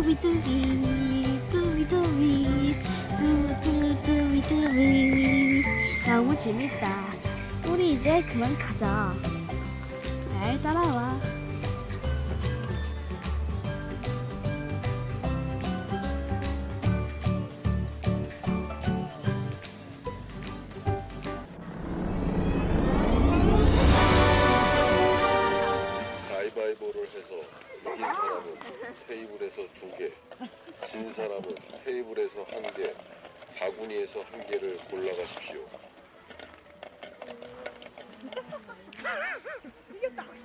두비두비 두비두비 두두두비두비. 너무 재밌다. 우리 이제 그만 가자. 날 따라와. 가위바위보를 해서 이긴 사람은 테이블에서 2개, 진 사람은 테이블에서 1개, 바구니에서 1개를 골라가십시오.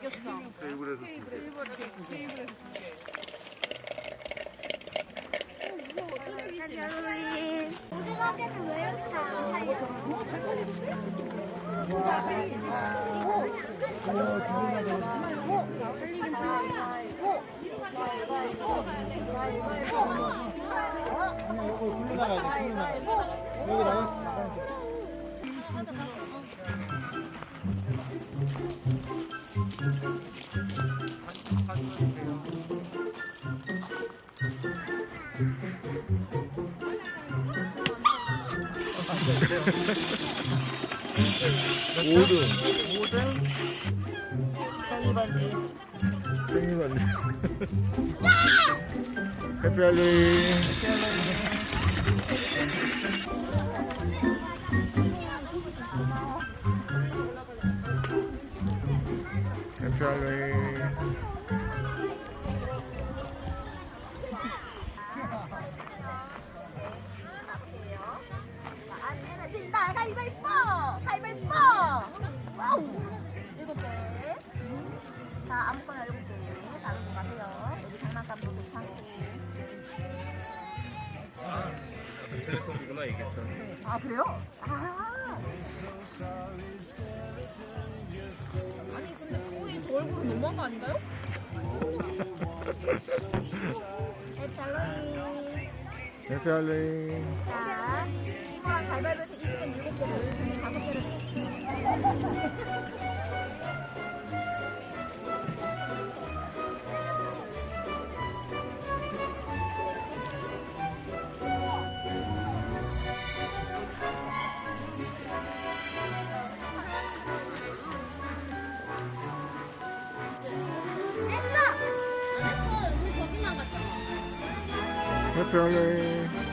이겼어. 테이블에서 2개. 우리 가게는 왜 이렇게 잘 팔려? 굴러 나가야 돼, 굴러 나가야 돼. 여기 나가. 생일 반지. 해피 할로윈. 해피 할로윈. 나 가위바위보! 가위바위보! 와우! 7개. 자, 아무거나 7개. 다른 거 가세요. 여기 장난감도 괜찮고. 텔레콤이구나 이게. 아, 그래요? 아. 아니, 근데 거의 저 얼굴은 너무한 거 아닌가요? 샬로이. 해피 할로윈. 자, 이거랑 가위바위보에서 이기면 7개를, 저는 5개를. 해피 할로윈.